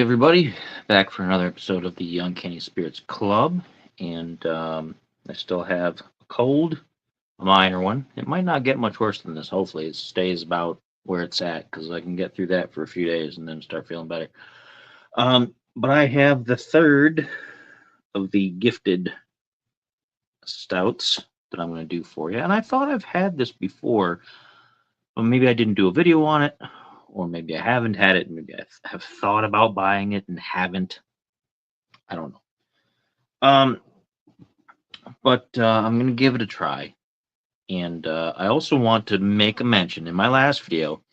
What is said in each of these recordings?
everybody, back for another episode of the Uncanny Spirits Club, and I still have a cold, a minor one. It might not get much worse than this. Hopefully, it stays about where it's at because I can get through that for a few days and then start feeling better. But I have the third of the gifted stouts that I'm going to do for you, and I thought I've had this before, but maybe I didn't do a video on it, or maybe I haven't had it. Maybe I have thought about buying it and haven't. I don't know. Um, but I'm gonna give it a try, and I also want to make a mention. In my last video,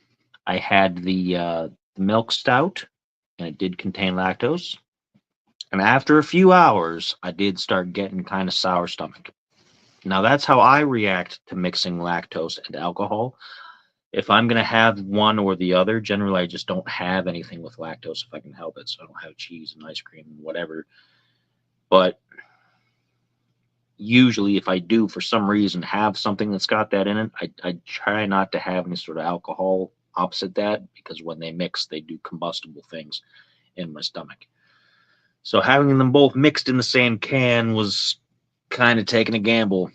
I had the milk stout, and it did contain lactose. And after a few hours, I did start getting kind of sour stomach. Now that's how I react to mixing lactose and alcohol. If I'm gonna have one or the other, generally I just don't have anything with lactose if I can help it. So I don't have cheese and ice cream and whatever. But usually if I do for some reason have something that's got that in it, I try not to have any sort of alcohol opposite that because when they mix, they do combustible things in my stomach. So having them both mixed in the same can was kind of taking a gamble.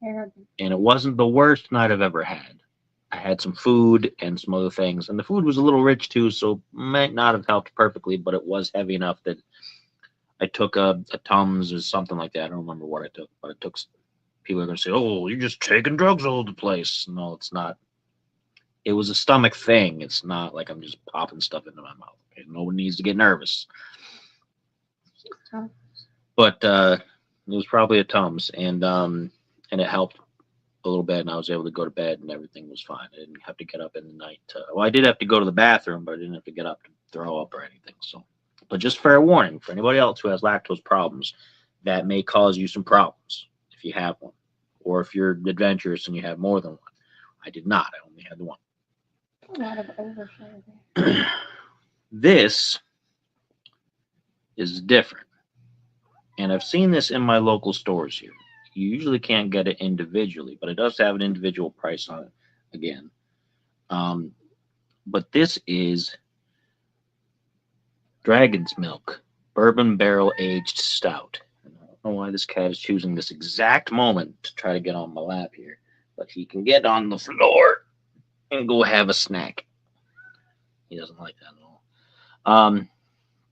And it wasn't the worst night I've ever had. I had some food and some other things, and the food was a little rich too, so might not have helped perfectly, but it was heavy enough that I took a Tums or something like that. I don't remember what I took, but I took. People are going to say, "Oh, you're just taking drugs all over the place." No, it's not. It was a stomach thing. It's not like I'm just popping stuff into my mouth. Okay? No one needs to get nervous. But it was probably a Tums, and it helped a little bit, and I was able to go to bed, and everything was fine. I didn't have to get up in the night. Well, I did have to go to the bathroom, but I didn't have to get up to throw up or anything. So. But just fair warning for anybody else who has lactose problems, that may cause you some problems if you have one, or if you're adventurous and you have more than one. I did not. I only had the one. A lot of overflow. This is different, and I've seen this in my local stores here. You usually can't get it individually, but it does have an individual price on it again. But this is Dragon's Milk Bourbon Barrel Aged Stout. I don't know why this cat is choosing this exact moment to try to get on my lap here, but he can get on the floor and go have a snack. He doesn't like that at all.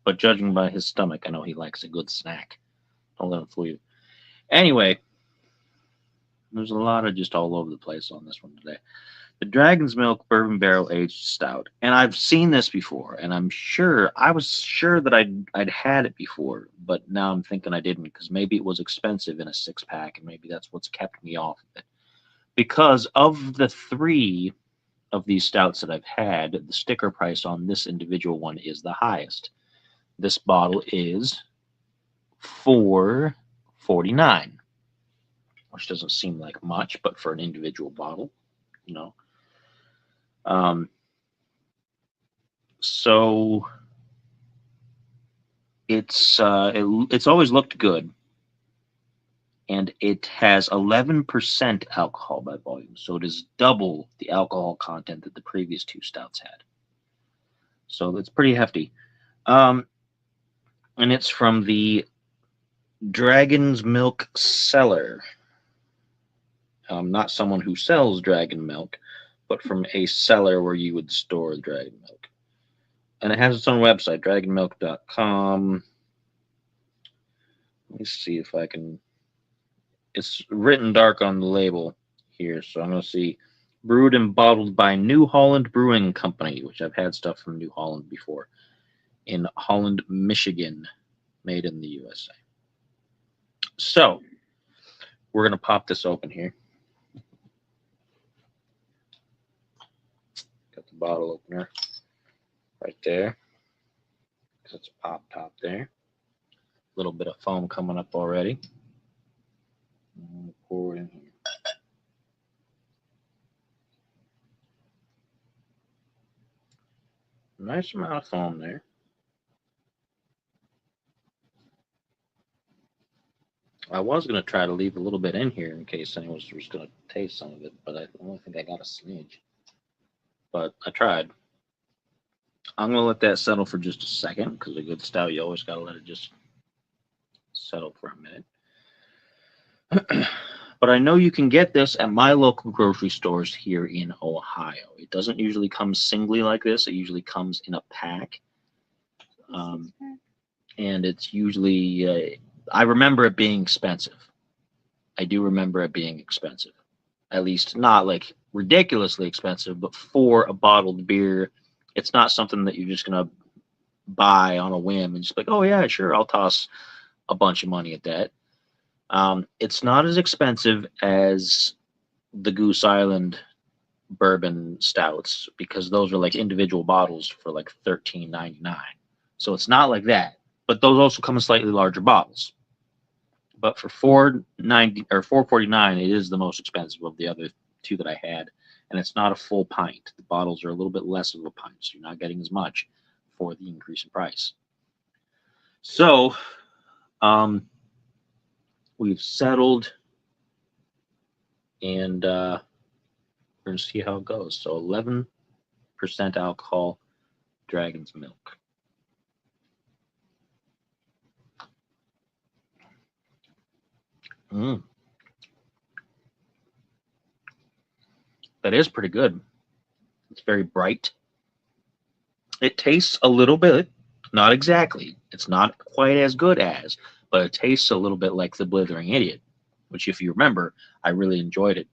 But judging by his stomach, I know he likes a good snack. Don't let him fool you. Anyway, there's a lot of just all over the place on this one today. The Dragon's Milk Bourbon Barrel Aged Stout, and I've seen this before, and I was sure that I'd had it before, but now I'm thinking I didn't because maybe it was expensive in a 6-pack, and maybe that's what's kept me off of it. Because of the 3 of these stouts that I've had, the sticker price on this individual one is the highest. This bottle is $4.49, which doesn't seem like much, but for an individual bottle, you know. So it's always looked good, and it has 11% alcohol by volume, so it is double the alcohol content that the previous 2 stouts had. So that's pretty hefty. And it's from the Dragon's Milk Cellar. Not someone who sells dragon milk, but from a cellar where you would store dragon milk. And it has its own website, dragonmilk.com. Let me see if I can. It's written dark on the label here, so I'm going to see. Brewed and bottled by New Holland Brewing Company, which I've had stuff from New Holland before, in Holland, Michigan, made in the USA. So, we're going to pop this open here. Got the bottle opener right there. It's a pop top there. A little bit of foam coming up already. Pour it in here. Nice amount of foam there. I was going to try to leave a little bit in here in case anyone was going to taste some of it, but I only think I got a smidge. But I tried. I'm gonna let that settle for just a second because a good stout, you always gotta let it just settle for a minute. But I know you can get this at my local grocery stores here in Ohio. It doesn't usually come singly like this. It usually comes in a pack, um, and it's usually. I remember it being expensive. I do remember it being expensive. At least not like ridiculously expensive, but for a bottled beer, it's not something that you're just gonna buy on a whim and just like, oh yeah, sure, I'll toss a bunch of money at that. It's not as expensive as the Goose Island bourbon stouts because those are like individual bottles for like $13.99. So it's not like that. But those also come in slightly larger bottles. But for $4.90 or $4.49, it is the most expensive of the other two that I had, and it's not a full pint. The bottles are a little bit less of a pint, so you're not getting as much for the increase in price. So, we've settled, and we're gonna see how it goes. So, 11% alcohol, Dragon's Milk. Mm, that is pretty good. It's very bright. It tastes a little bit, not exactly. It's not quite as good as, but it tastes a little bit like the Blithering Idiot, which, if you remember, I really enjoyed it.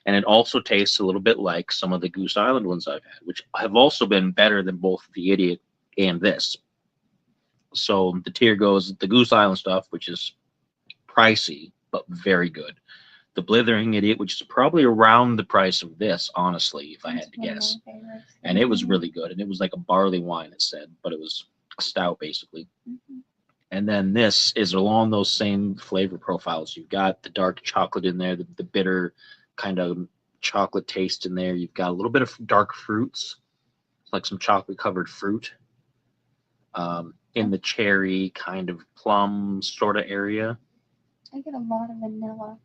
And it also tastes a little bit like some of the Goose Island ones I've had, which have also been better than both the Idiot and this. So the tier goes the Goose Island stuff, which is pricey but very good. The Blithering Idiot, which is probably around the price of this, honestly, if I had to guess. And it was really good. And it was like a barley wine, it said, but it was a stout, basically. And then this is along those same flavor profiles. You've got the dark chocolate in there, the bitter kind of chocolate taste in there. You've got a little bit of dark fruits, like some chocolate covered fruit in the cherry kind of plum sort of area. I get a lot of vanilla.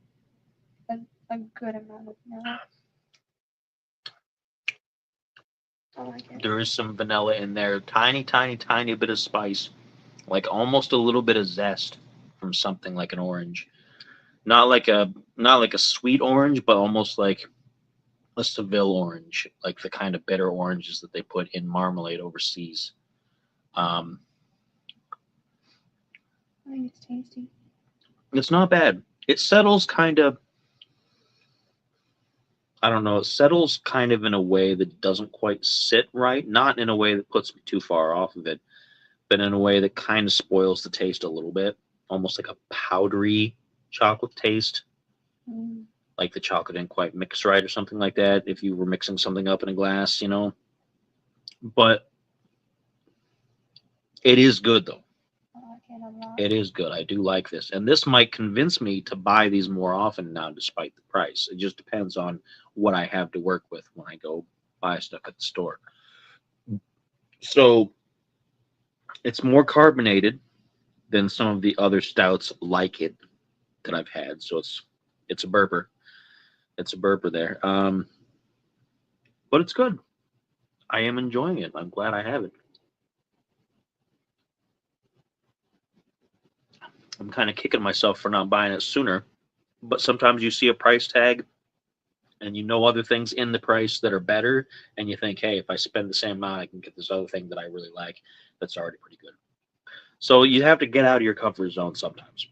A good amount of vanilla. I like it. There is some vanilla in there, tiny, tiny, tiny bit of spice, like almost a little bit of zest from something like an orange. Not like a sweet orange, but almost like a Seville orange, like the kind of bitter oranges that they put in marmalade overseas. Um, I think it's tasty. it's not bad. It settles kind of. I don't know. It settles kind of in a way that doesn't quite sit right. Not in a way that puts me too far off of it, but in a way that kind of spoils the taste a little bit. Almost like a powdery chocolate taste. Like the chocolate didn't quite mix right or something like that. If you were mixing something up in a glass, But it is good though. I like it a lot. It is good. I do like this. And this might convince me to buy these more often now, despite the price. It just depends on what I have to work with when I go buy stuff at the store. So it's more carbonated than some of the other stouts like it that I've had. So it's a burper. It's a burper there. But it's good. I am enjoying it. I'm glad I have it. I'm kind of kicking myself for not buying it sooner. But sometimes you see a price tag and you know other things in the price that are better, and you think, hey, if I spend the same amount, I can get this other thing that I really like that's already pretty good. So you have to get out of your comfort zone sometimes.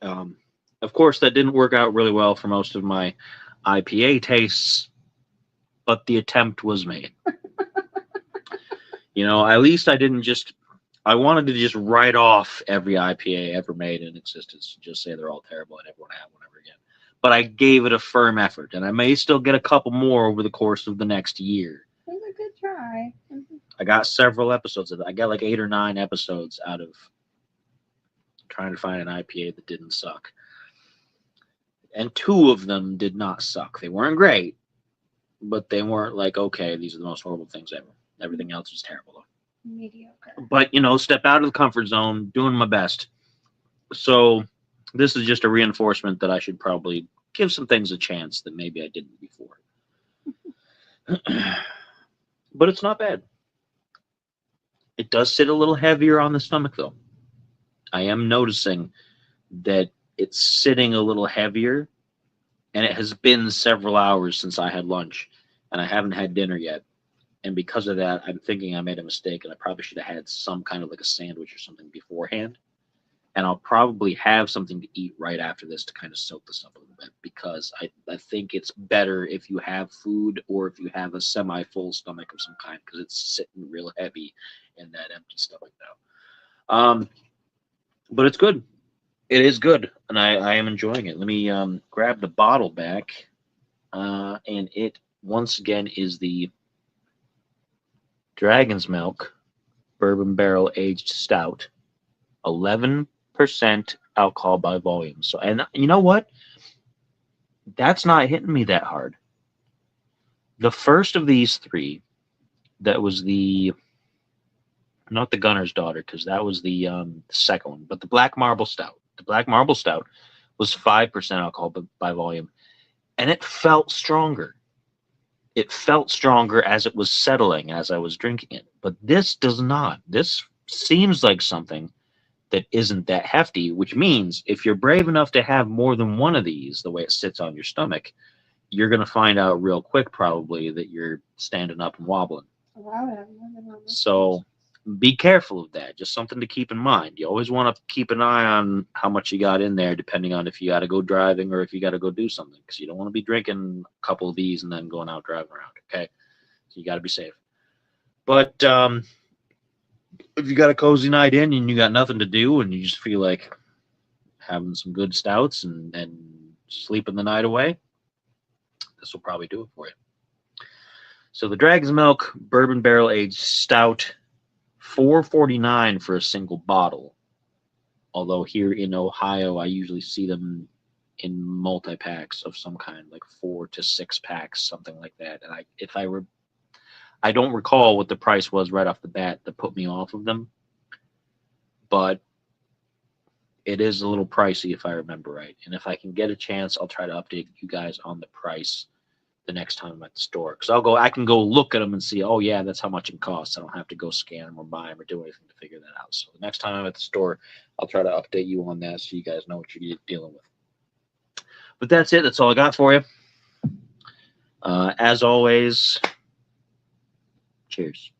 Um, of course, that didn't work out really well for most of my IPA tastes, but the attempt was made. At least I didn't just. I wanted to just write off every IPA ever made in existence, just say they're all terrible and everyone have one ever again. But I gave it a firm effort, and I may still get a couple more over the course of the next year. It was a good try. I got several episodes of it. I got like 8 or 9 episodes out of trying to find an IPA that didn't suck. And 2 of them did not suck. They weren't great, but they weren't like, okay, these are the most horrible things ever. Everything else was terrible, though. Mediocre. But, step out of the comfort zone, doing my best. So this is just a reinforcement that I should probably give some things a chance that maybe I didn't before. But it's not bad. It does sit a little heavier on the stomach, though. I am noticing that it's sitting a little heavier, and it has been several hours since I had lunch, and I haven't had dinner yet. And because of that, I'm thinking I made a mistake, and I probably should have had some kind of like a sandwich or something beforehand. And I'll probably have something to eat right after this to kind of soak this up a little bit, because I think it's better if you have food or if you have a semi-full stomach of some kind, because it's sitting real heavy in that empty stomach now. But it's good. It is good, and I am enjoying it. Let me grab the bottle back, and it once again is the Dragon's Milk Bourbon Barrel Aged Stout, 11% alcohol by volume. So, and you know what? That's not hitting me that hard. The first of these three, that was the not the Gunner's Daughter, because that was the second one, but the Black Marble Stout. The Black Marble Stout was 5% alcohol by volume, and it felt stronger. It felt stronger as it was settling as I was drinking it. But this does not. This seems like something that isn't that hefty, which means if you're brave enough to have more than one of these, the way it sits on your stomach, you're going to find out real quick probably that you're standing up and wobbling. Oh, I would have nothing on this. So be careful of that. Just something to keep in mind. You always want to keep an eye on how much you got in there, depending on if you got to go driving or if you got to go do something, because you don't want to be drinking a couple of these and then going out driving around. Okay, so you got to be safe. But if you got a cozy night in and you got nothing to do and you just feel like having some good stouts and sleeping the night away, this will probably do it for you. So the Dragon's Milk Bourbon Barrel Aged Stout, $4.49 for a single bottle. Although here in Ohio, I usually see them in multi-packs of some kind, like 4 to 6 packs, something like that. And I don't recall what the price was right off the bat that put me off of them, but it is a little pricey if I remember right. And if I can get a chance, I'll try to update you guys on the price the next time I'm at the store, because I can go look at them and see, oh yeah, that's how much it costs. I don't have to go scan them or buy them or do anything to figure that out. So the next time I'm at the store, I'll try to update you on that so you guys know what you're dealing with. But that's it. That's all I got for you. As always, cheers.